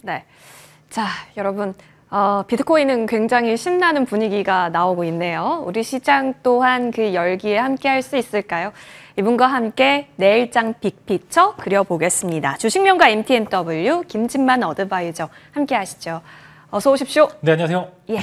네. 자, 여러분. 비트코인은 굉장히 신나는 분위기가 나오고 있네요. 우리 시장 또한 그 열기에 함께 할 수 있을까요? 이분과 함께 내일장 빅피처 그려보겠습니다. 주식명가 MTNW 김진만 어드바이저 함께 하시죠. 어서 오십시오. 네, 안녕하세요. 예.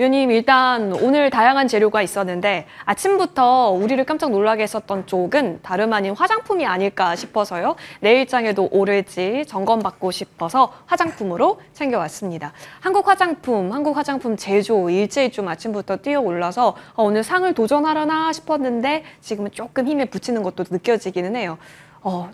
위원님, 일단 오늘 다양한 재료가 있었는데 아침부터 우리를 깜짝 놀라게 했었던 쪽은 다름 아닌 화장품이 아닐까 싶어서요. 내일장에도 오를지 점검받고 싶어서 화장품으로 챙겨왔습니다. 한국 화장품 제조 일제히 좀 아침부터 뛰어올라서 오늘 상을 도전하려나 싶었는데 지금은 조금 힘에 부치는 것도 느껴지기는 해요.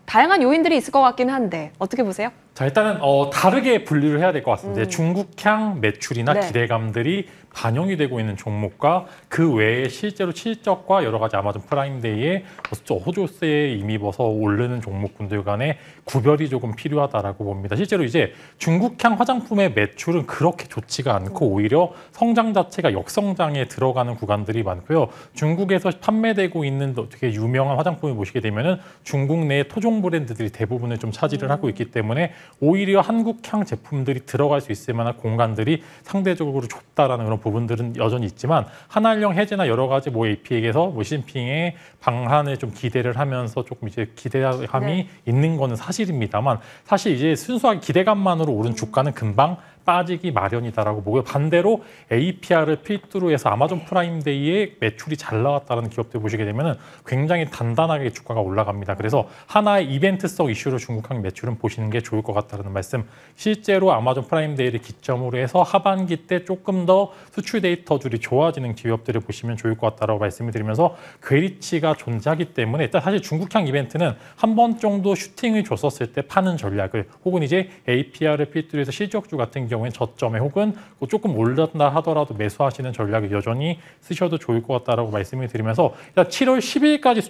다양한 요인들이 있을 것 같긴 한데 어떻게 보세요? 자, 일단은 다르게 분류를 해야 될 것 같습니다. 중국향 매출이나 네. 기대감들이 반영이 되고 있는 종목과 그 외에 실제로 실적과 여러 가지 아마존 프라임데이에 호조세에 힘입어서 오르는 종목군들 간의 구별이 조금 필요하다라고 봅니다. 실제로 이제 중국향 화장품의 매출은 그렇게 좋지가 않고 오히려 성장 자체가 역성장에 들어가는 구간들이 많고요. 중국에서 판매되고 있는 되게 유명한 화장품을 보시게 되면은 중국 내 토종 브랜드들이 대부분을 좀 차지를 하고 있기 때문에 오히려 한국향 제품들이 들어갈 수 있을 만한 공간들이 상대적으로 좁다라는 그런 부분들은 여전히 있지만 한한령 해제나 여러 가지 APEC에서 시진핑의 방한을 좀 기대를 하면서 조금 이제 기대감이 있는 거는 사실입니다만 사실 이제 순수하게 기대감만으로 오른 주가는 금방 빠지기 마련이다라고 보고요. 반대로 APR을 필두로 해서 아마존 프라임데이에 매출이 잘 나왔다는 기업들 보시게 되면 굉장히 단단하게 주가가 올라갑니다. 그래서 하나의 이벤트성 이슈로 중국향 매출은 보시는 게 좋을 것 같다는 말씀. 실제로 아마존 프라임데이를 기점으로 해서 하반기 때 조금 더 수출 데이터들이 좋아지는 기업들을 보시면 좋을 것 같다고 말씀을 드리면서 괴리치가 존재하기 때문에 일단 사실 중국향 이벤트는 한 번 정도 슈팅을 줬었을 때 파는 전략을 혹은 이제 APR을 필두로 해서 실적주 같은 경우엔 저점에 혹은 조금 올랐다 하더라도 매수하시는 전략을 여전히 쓰셔도 좋을 것 같다라고 말씀을 드리면서 일단 7월 10일까지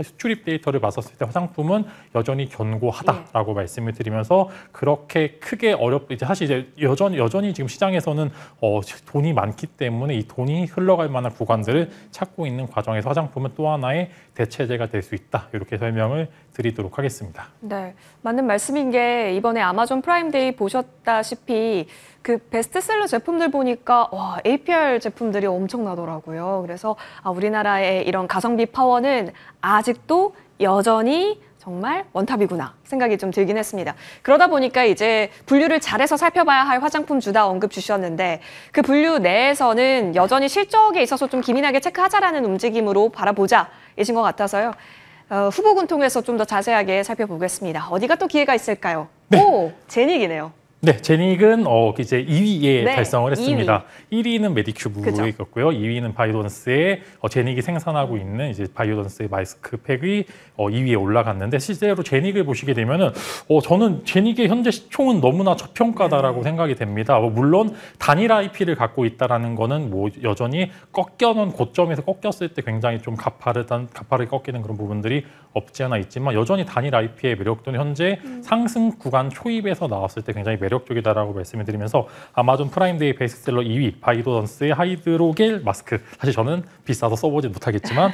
수출입 데이터를 봤었을 때 화장품은 여전히 견고하다라고 말씀을 드리면서 그렇게 크게 이제 사실 이제 여전히 지금 시장에서는 돈이 많기 때문에 이 돈이 흘러갈 만한 구간들을 찾고 있는 과정에서 화장품은 또 하나의 대체제가 될 수 있다. 이렇게 설명을 드리도록 하겠습니다. 네, 맞는 말씀인 게 이번에 아마존 프라임데이 보셨다시피 그 베스트셀러 제품들 보니까 와, APR 제품들이 엄청나더라고요. 그래서 우리나라의 이런 가성비 파워는 아직도 여전히 정말 원탑이구나 생각이 좀 들긴 했습니다. 그러다 보니까 이제 분류를 잘해서 살펴봐야 할 화장품 주다 언급 주셨는데 그 분류 내에서는 여전히 실적에 있어서 좀 기민하게 체크하자라는 움직임으로 바라보자 이신 것 같아서요. 후보군 통해서 좀 더 자세하게 살펴보겠습니다. 어디가 또 기회가 있을까요? 네. 오, 제닉이네요. 네, 제닉은 이제 2위에 네, 달성을 했습니다. 2위. 1위는 메디큐브였고요. 2위는 바이오던스의 제닉이 생산하고 있는 이제 바이오던스의 마스크팩이 2위에 올라갔는데 실제로 제닉을 보시게 되면은 저는 제닉의 현재 시총은 너무나 저평가다라고 생각이 됩니다. 물론 단일 IP를 갖고 있다라는 거는 여전히 꺾여놓은 고점에서 꺾였을 때 굉장히 좀 가파르게 꺾이는 그런 부분들이 없지 않아 있지만 여전히 단일 IP의 매력도는 현재 상승 구간 초입에서 나왔을 때 굉장히 매력적이다라고 말씀을 드리면서 아마존 프라임데이 베스트셀러 2위 바이오던스의 하이드로겔 마스크 사실 저는 비싸서 써보지 못하겠지만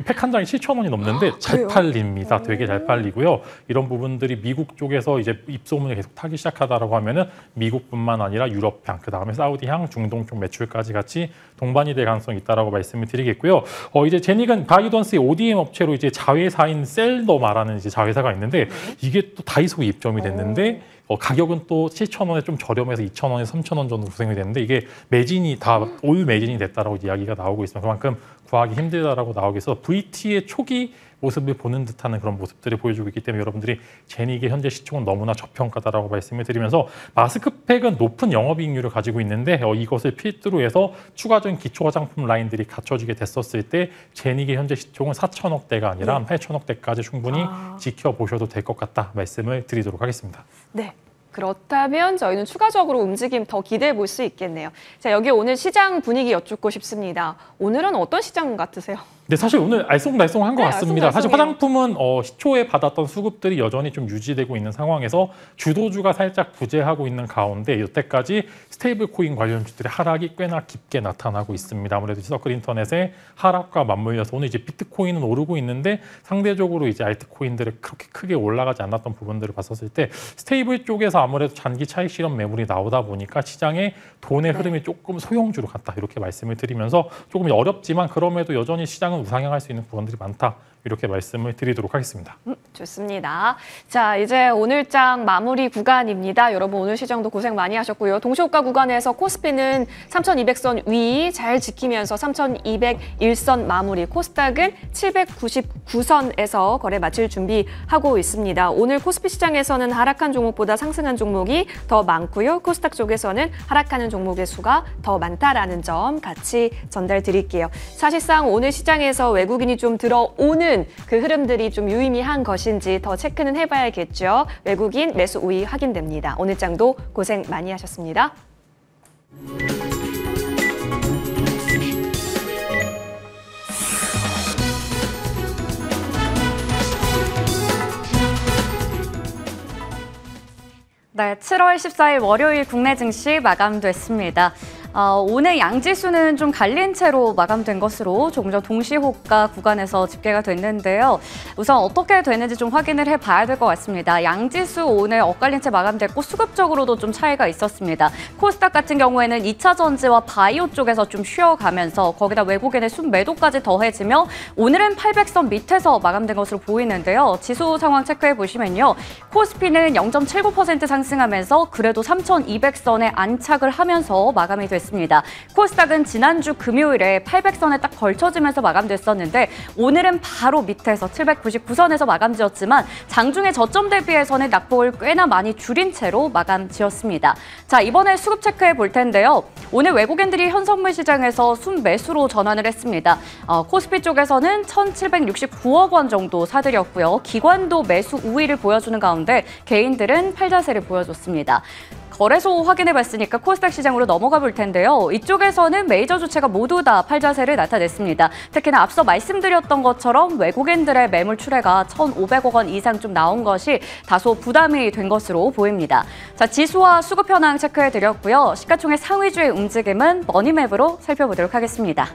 팩 한 장이 7,000원이 넘는데 잘 팔립니다. 되게 잘 팔리고요. 이런 부분들이 미국 쪽에서 이제 입소문이 계속 타기 시작하다라고 하면은 미국뿐만 아니라 유럽향, 그 다음에 사우디향, 중동 쪽 매출까지 같이 동반이 될 가능성이 있다라고 말씀을 드리겠고요. 이제 제닉은 바이오던스의 ODM 업체로 이제 자회사인 셀더마라는 이제 자회사가 있는데 이게 또 다이소에 입점이 됐는데 가격은 또 7,000원에 좀 저렴해서 2,000원에서 3,000원 정도 구성이 됐는데 이게 매진이 다 올 매진이 됐다라고 이야기가 나오고 있습니다. 그만큼 구하기 힘들다라고 나오고 있어서 VT의 초기 모습을 보는 듯한 그런 모습들을 보여주고 있기 때문에 여러분들이 제닉의 현재 시총은 너무나 저평가다라고 말씀을 드리면서 마스크팩은 높은 영업이익률을 가지고 있는데 이것을 필두로 해서 추가적인 기초 화장품 라인들이 갖춰지게 됐었을 때 제닉의 현재 시총은 4천억대가 아니라 8천억대까지 충분히 지켜보셔도 될 것 같다 말씀을 드리도록 하겠습니다. 네. 그렇다면 저희는 추가적으로 움직임 더 기대해 볼 수 있겠네요. 자, 여기 오늘 시장 분위기 여쭙고 싶습니다. 오늘은 어떤 시장 같으세요? 네, 사실 오늘 알쏭달쏭한 것 네, 같습니다. 사실 알쏭달쏭해요. 화장품은 시초에 받았던 수급들이 여전히 좀 유지되고 있는 상황에서 주도주가 살짝 부재하고 있는 가운데 여태까지 스테이블 코인 관련주들의 하락이 꽤나 깊게 나타나고 있습니다. 아무래도 서클 인터넷의 하락과 맞물려서 오늘 이제 비트코인은 오르고 있는데 상대적으로 이제 알트코인들이 그렇게 크게 올라가지 않았던 부분들을 봤었을 때 스테이블 쪽에서 아무래도 장기 차익 실현 매물이 나오다 보니까 시장의 돈의 흐름이 조금 소형주로 갔다 이렇게 말씀을 드리면서 조금 어렵지만 그럼에도 여전히 시장은 우상향할 수 있는 부분들이 많다. 이렇게 말씀을 드리도록 하겠습니다. 좋습니다. 자, 이제 오늘장 마무리 구간입니다. 여러분 오늘 시장도 고생 많이 하셨고요. 동시호가 구간에서 코스피는 3,200선 위 잘 지키면서 3,201선 마무리, 코스닥은 799선에서 거래 마칠 준비하고 있습니다. 오늘 코스피 시장에서는 하락한 종목보다 상승한 종목이 더 많고요. 코스닥 쪽에서는 하락하는 종목의 수가 더 많다라는 점 같이 전달드릴게요. 사실상 오늘 시장에서 외국인이 좀 들어오는 그 흐름들이 좀 유의미한 것인지 더 체크는 해봐야겠죠. 외국인 매수 우위 확인됩니다. 오늘 장도 고생 많이 하셨습니다. 네, 7월 14일 월요일 국내 증시 마감됐습니다. 오늘 양지수는 좀 갈린 채로 마감된 것으로 조금 전 동시호가 구간에서 집계가 됐는데요. 우선 어떻게 됐는지 좀 확인을 해봐야 될 것 같습니다. 양지수 오늘 엇갈린 채 마감됐고 수급적으로도 좀 차이가 있었습니다. 코스닥 같은 경우에는 2차 전지와 바이오 쪽에서 좀 쉬어가면서 거기다 외국인의 순매도까지 더해지며 오늘은 800선 밑에서 마감된 것으로 보이는데요. 지수 상황 체크해 보시면요. 코스피는 0.79% 상승하면서 그래도 3,200선에 안착을 하면서 마감이 됐습니다. 코스닥은 지난주 금요일에 800선에 딱 걸쳐지면서 마감됐었는데 오늘은 바로 밑에서 799선에서 마감지었지만 장중에 저점 대비해서는 낙폭을 꽤나 많이 줄인 채로 마감지었습니다. 자, 이번에 수급 체크해 볼 텐데요. 오늘 외국인들이 현선물 시장에서 순매수로 전환을 했습니다. 코스피 쪽에서는 1,769억 원 정도 사들였고요. 기관도 매수 우위를 보여주는 가운데 개인들은 팔자세를 보여줬습니다. 거래소 확인해봤으니까 코스닥 시장으로 넘어가 볼 텐데요. 이쪽에서는 메이저 주체가 모두 다 팔자세를 나타냈습니다. 특히나 앞서 말씀드렸던 것처럼 외국인들의 매물 출회가 1,500억 원 이상 좀 나온 것이 다소 부담이 된 것으로 보입니다. 자, 지수와 수급 현황 체크해드렸고요. 시가총액 상위주의 움직임은 머니맵으로 살펴보도록 하겠습니다.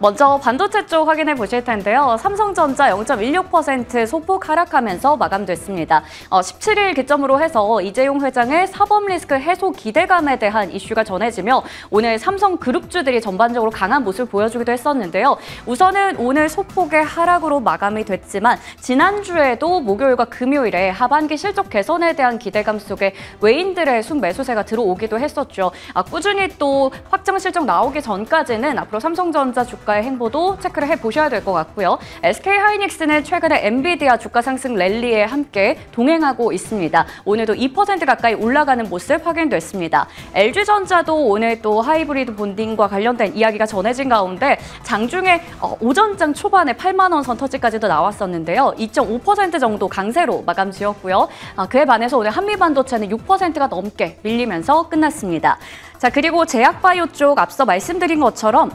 먼저 반도체 쪽 확인해 보실 텐데요. 삼성전자 0.16% 소폭 하락하면서 마감됐습니다. 17일 기점으로 해서 이재용 회장의 사법 리스크 해소 기대감에 대한 이슈가 전해지며 오늘 삼성그룹주들이 전반적으로 강한 모습을 보여주기도 했었는데요. 우선은 오늘 소폭의 하락으로 마감이 됐지만 지난주에도 목요일과 금요일에 하반기 실적 개선에 대한 기대감 속에 외인들의 순매수세가 들어오기도 했었죠. 꾸준히 또 확정 실적 나오기 전까지는 앞으로 삼성전자 주가의 행보도 체크를 해보셔야 될 것 같고요. SK하이닉스는 최근에 엔비디아 주가 상승 랠리에 함께 동행하고 있습니다. 오늘도 2% 가까이 올라가는 모습 확인됐습니다. LG전자도 오늘 또 하이브리드 본딩과 관련된 이야기가 전해진 가운데 장중에 오전장 초반에 8만 원 선 터치까지도 나왔었는데요. 2.5% 정도 강세로 마감 지었고요. 그에 반해서 오늘 한미반도체는 6%가 넘게 밀리면서 끝났습니다. 자, 그리고 제약바이오 쪽 앞서 말씀드린 것처럼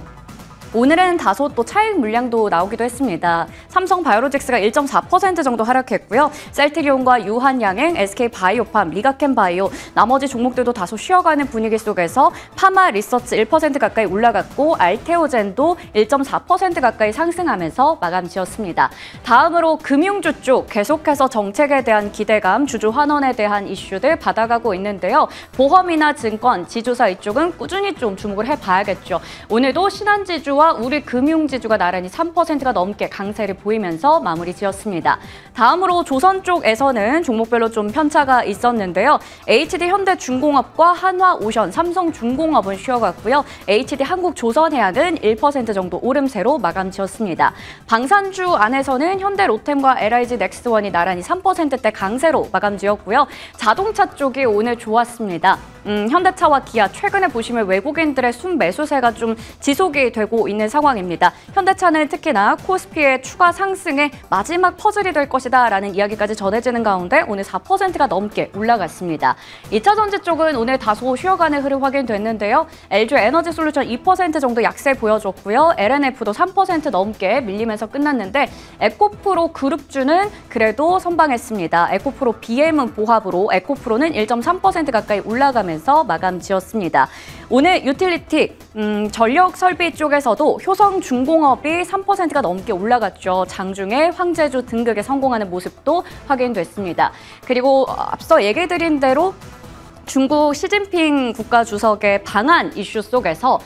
오늘은 다소 또 차익 물량도 나오기도 했습니다. 삼성바이오로직스가 1.4% 정도 하락했고요. 셀트리온과 유한양행, SK바이오팜, 리가켄바이오, 나머지 종목들도 다소 쉬어가는 분위기 속에서 파마 리서치 1% 가까이 올라갔고 알테오젠도 1.4% 가까이 상승하면서 마감 지었습니다. 다음으로 금융주 쪽 계속해서 정책에 대한 기대감, 주주 환원에 대한 이슈들 받아가고 있는데요. 보험이나 증권, 지주사 이쪽은 꾸준히 좀 주목을 해봐야겠죠. 오늘도 신한지주 우리 금융지주가 나란히 3%가 넘게 강세를 보이면서 마무리 지었습니다. 다음으로 조선 쪽에서는 종목별로 좀 편차가 있었는데요. HD 현대중공업과 한화오션, 삼성중공업은 쉬어갔고요. HD 한국조선해양은 1% 정도 오름세로 마감 지었습니다. 방산주 안에서는 현대로템과 LIG 넥스원이 나란히 3%대 강세로 마감 지었고요. 자동차 쪽이 오늘 좋았습니다. 현대차와 기아 최근에 보시면 외국인들의 순매수세가 좀 지속이 되고 있는 상황입니다. 현대차는 특히나 코스피의 추가 상승에 마지막 퍼즐이 될 것이다라는 이야기까지 전해지는 가운데 오늘 4%가 넘게 올라갔습니다. 2차 전지 쪽은 오늘 다소 쉬어가는 흐름 확인됐는데요. LG 에너지 솔루션 2% 정도 약세 보여줬고요. LNF도 3% 넘게 밀리면서 끝났는데 에코프로 그룹주는 그래도 선방했습니다. 에코프로 BM은 보합으로 에코프로는 1.3% 가까이 올라가면서 마감 지었습니다. 오늘 유틸리티, 전력 설비 쪽에서도 효성중공업이 3%가 넘게 올라갔죠. 장중에 황제주 등극에 성공하는 모습도 확인됐습니다. 그리고 앞서 얘기드린 대로 중국 시진핑 국가주석의 방한 이슈 속에서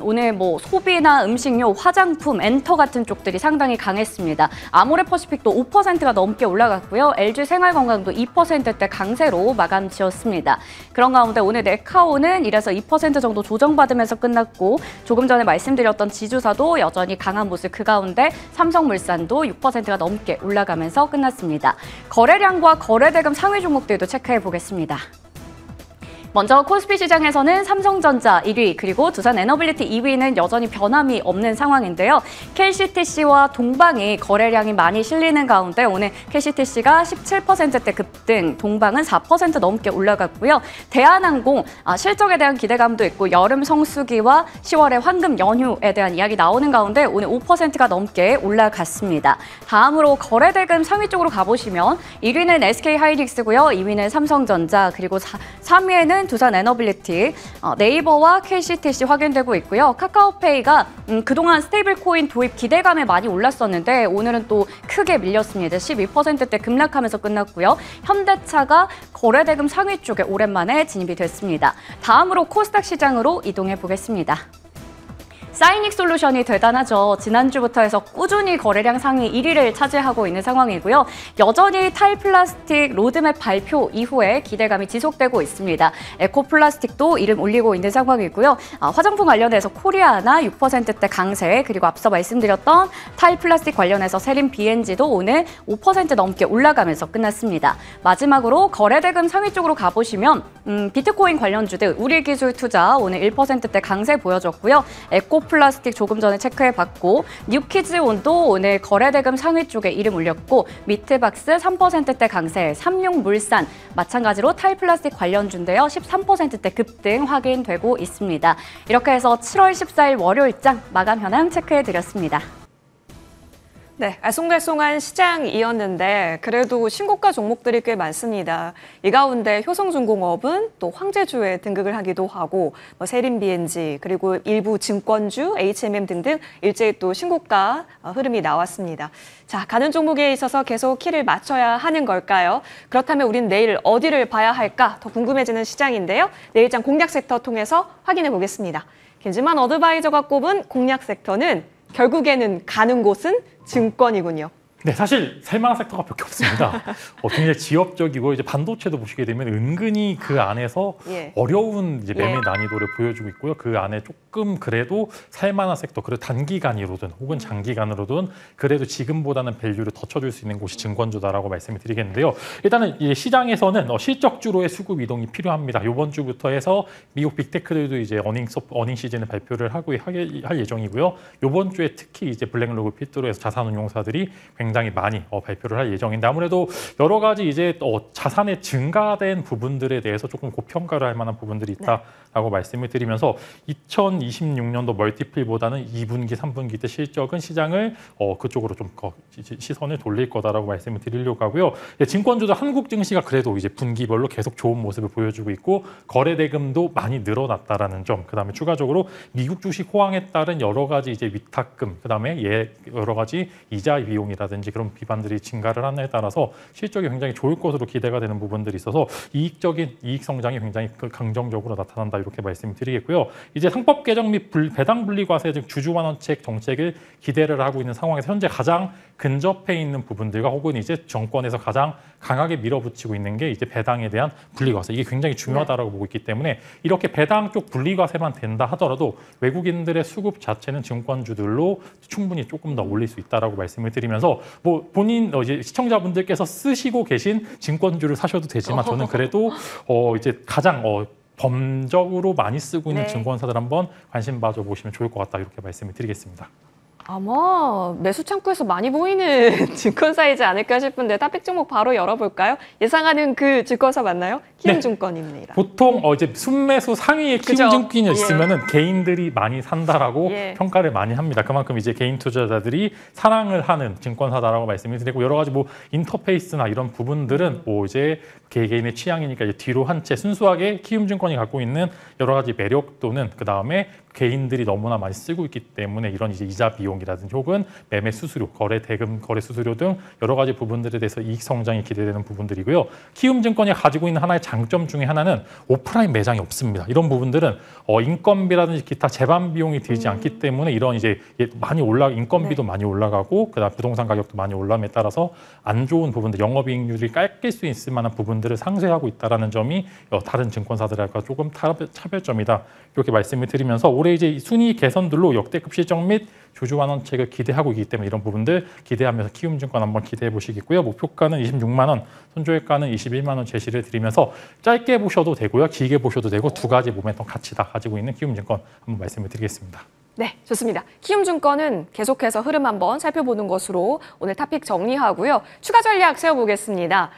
오늘 뭐 소비나 음식료, 화장품, 엔터 같은 쪽들이 상당히 강했습니다. 아모레퍼시픽도 5%가 넘게 올라갔고요. LG 생활건강도 2%대 강세로 마감 지었습니다. 그런 가운데 오늘 네카오는 1에서 2% 정도 조정받으면서 끝났고 조금 전에 말씀드렸던 지주사도 여전히 강한 모습 그 가운데 삼성물산도 6%가 넘게 올라가면서 끝났습니다. 거래량과 거래대금 상위 종목들도 체크해 보겠습니다. 먼저 코스피 시장에서는 삼성전자 1위 그리고 두산 에너빌리티 2위는 여전히 변함이 없는 상황인데요. KCTC와 동방이 거래량이 많이 실리는 가운데 오늘 KCTC가 17%대 급등, 동방은 4% 넘게 올라갔고요. 대한항공 실적에 대한 기대감도 있고 여름 성수기와 10월의 황금 연휴에 대한 이야기 나오는 가운데 오늘 5%가 넘게 올라갔습니다. 다음으로 거래대금 상위 쪽으로 가보시면 1위는 SK하이닉스고요. 2위는 삼성전자 그리고 3위에는 두산 에너빌리티, 네이버와 KCTC 확인되고 있고요. 카카오페이가 그동안 스테이블 코인 도입 기대감에 많이 올랐었는데 오늘은 또 크게 밀렸습니다. 12%대 급락하면서 끝났고요. 현대차가 거래대금 상위 쪽에 오랜만에 진입이 됐습니다. 다음으로 코스닥 시장으로 이동해 보겠습니다. 사이닉 솔루션이 대단하죠. 지난주부터 해서 꾸준히 거래량 상위 1위를 차지하고 있는 상황이고요. 여전히 탈플라스틱 로드맵 발표 이후에 기대감이 지속되고 있습니다. 에코플라스틱도 이름 올리고 있는 상황이고요. 화장품 관련해서 코리아나 6%대 강세, 그리고 앞서 말씀드렸던 탈플라스틱 관련해서 세림 BNG도 오늘 5% 넘게 올라가면서 끝났습니다. 마지막으로 거래대금 상위 쪽으로 가보시면 비트코인 관련주들 우리기술투자 오늘 1%대 강세 보여줬고요. 에코플라스틱 조금 전에 체크해봤고 뉴키즈온도 오늘 거래대금 상위 쪽에 이름 올렸고 미트박스 3%대 강세, 삼육물산 마찬가지로 탈플라스틱 관련주인데요. 13%대 급등 확인되고 있습니다. 이렇게 해서 7월 14일 월요일장 마감 현황 체크해드렸습니다. 네, 알쏭달쏭한 시장이었는데 그래도 신고가 종목들이 꽤 많습니다. 이 가운데 효성중공업은 또 황제주에 등극을 하기도 하고 세림 BNG 그리고 일부 증권주, HMM 등등 일제히 또 신고가 흐름이 나왔습니다. 자, 가는 종목에 있어서 계속 키를 맞춰야 하는 걸까요? 그렇다면 우린 내일 어디를 봐야 할까? 더 궁금해지는 시장인데요. 내일장 공략 섹터 통해서 확인해 보겠습니다. 김지만 어드바이저가 꼽은 공략 섹터는 결국에는 가는 곳은 증권이군요. 네, 사실 살만한 섹터가 몇 개 없습니다. 굉장히 지엽적이고 이제 반도체도 보시게 되면 은근히 그 안에서 어려운 이제 매매 난이도를 보여주고 있고요. 그 안에 조금 그래도 살만한 섹터, 그래도 단기간으로든 혹은 장기간으로든 그래도 지금보다는 밸류를 더 쳐줄 수 있는 곳이 증권주다라고 말씀을 드리겠는데요. 일단은 이 시장에서는 실적주로의 수급 이동이 필요합니다. 이번 주부터 해서 미국 빅테크들도 이제 어닝 시즌을 발표를 할 예정이고요. 이번 주에 특히 이제 블랙로그 필두로 해서 자산운용사들이 굉장히 많이 발표를 할 예정인데 아무래도 여러 가지 이제 자산의 증가된 부분들에 대해서 조금 고평가를 할 만한 부분들이 있다라고 말씀을 드리면서 2026년도 멀티플보다는 2분기, 3분기 때 실적은 시장을 그쪽으로 좀 시선을 돌릴 거다라고 말씀을 드리려고 하고요. 증권주도 한국 증시가 그래도 이제 분기별로 계속 좋은 모습을 보여주고 있고 거래 대금도 많이 늘어났다라는 점, 그다음에 추가적으로 미국 주식 호황에 따른 여러 가지 이제 위탁금, 그다음에 여러 가지 이자 비용이라든지 그런 비반들이 증가를 하는 데 따라서 실적이 굉장히 좋을 것으로 기대가 되는 부분들이 있어서 이익 성장이 굉장히 긍정적으로 나타난다 이렇게 말씀을 드리겠고요. 이제 상법 개정 및 배당 분리 과세 등 주주 완화책 정책을 기대를 하고 있는 상황에서 현재 가장 근접해 있는 부분들과 혹은 이제 정권에서 가장 강하게 밀어붙이고 있는 게 이제 배당에 대한 분리 과세, 이게 굉장히 중요하다라고 보고 있기 때문에 이렇게 배당 쪽 분리 과세만 된다 하더라도 외국인들의 수급 자체는 증권주들로 충분히 조금 더 올릴 수 있다라고 말씀을 드리면서 뭐 본인 이제 시청자분들께서 쓰시고 계신 증권주를 사셔도 되지만 저는 그래도 이제 가장 범적으로 많이 쓰고 있는 네. 증권사들 한번 관심 가져 보시면 좋을 것 같다 이렇게 말씀을 드리겠습니다. 아마 매수 창구에서 많이 보이는 증권사이지 않을까 싶은데 타픽 종목 바로 열어볼까요? 예상하는 그 증권사 맞나요? 키움증권입니다. 보통 이제 순매수 상위에 그죠? 키움증권이 예. 있으면은 개인들이 많이 산다라고 예. 평가를 많이 합니다. 그만큼 이제 개인 투자자들이 사랑을 하는 증권사다라고 말씀을 드리고 여러 가지 뭐 인터페이스나 이런 부분들은 뭐 이제 개개인의 취향이니까 이제 뒤로 한 채 순수하게 키움증권이 갖고 있는 여러 가지 매력 또는 그 다음에 개인들이 너무나 많이 쓰고 있기 때문에 이런 이제 이자 비용이라든지 혹은 매매 수수료, 거래 대금, 거래 수수료 등 여러 가지 부분들에 대해서 이익 성장이 기대되는 부분들이고요. 키움증권이 가지고 있는 하나의 장점 중에 하나는 오프라인 매장이 없습니다. 이런 부분들은 인건비라든지 기타 제반 비용이 들지 않기 때문에 이런 이제 많이 인건비도 많이 올라가고 그다음 부동산 가격도 많이 올라감에 따라서 안 좋은 부분들, 영업이익률이 깎일 수 있을 만한 부분들을 상쇄하고 있다라는 점이 다른 증권사들과 조금 차별점이다. 이렇게 말씀을 드리면서 올해 이제 순위 개선들로 역대급 실적 및 주주 환원책을 기대하고 있기 때문에 이런 부분들 기대하면서 키움증권 한번 기대해 보시겠고요. 목표가는 26만 원, 손절가는 21만 원 제시를 드리면서 짧게 보셔도 되고요. 길게 보셔도 되고 두 가지 모멘텀 같이 다 가지고 있는 키움증권 한번 말씀을 드리겠습니다. 네, 좋습니다. 키움증권은 계속해서 흐름 한번 살펴보는 것으로 오늘 토픽 정리하고요. 추가 전략 세워보겠습니다.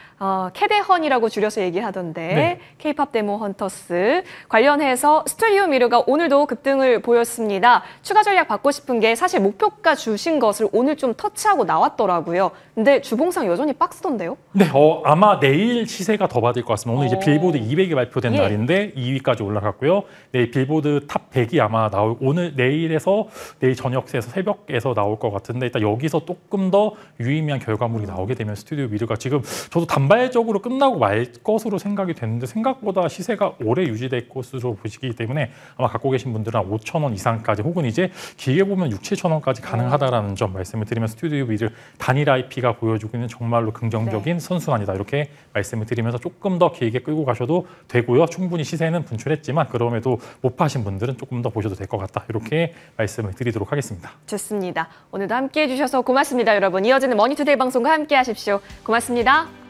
캐데헌이라고 줄여서 얘기하던데 K-팝 데모 헌터스 관련해서 스튜디오 미르가 오늘도 급등을 보였습니다. 추가 전략 받고 싶은 게 사실 목표가 주신 것을 오늘 좀 터치하고 나왔더라고요. 근데 주봉상 여전히 박스던데요? 네, 아마 내일 시세가 더 받을 것 같습니다. 오늘 이제 빌보드 200이 발표된 예. 날인데 2위까지 올라갔고요. 내일 빌보드 탑 100이 아마 내일에서 내일 저녁에서 새벽에서 나올 것 같은데 일단 여기서 조금 더 유의미한 결과물이 나오게 되면 스튜디오 미르가 지금 저도 단발적으로 끝나고 말 것으로 생각이 됐는데 생각보다 시세가 오래 유지될 것으로 보시기 때문에 아마 갖고 계신 분들은 5,000원 이상까지 혹은 이제 길게 보면 6, 7,000원까지 가능하다라는 점 말씀을 드리면 스튜디오 미르 단일 IP가 보여주고 있는 정말로 긍정적인 선순환이다 이렇게 말씀을 드리면서 조금 더 길게 끌고 가셔도 되고요. 충분히 시세는 분출했지만 그럼에도 못 파신 분들은 조금 더 보셔도 될 것 같다 이렇게 말씀을 드리도록 하겠습니다. 좋습니다. 오늘도 함께해 주셔서 고맙습니다, 여러분. 이어지는 머니투데이 방송과 함께 하십시오. 고맙습니다.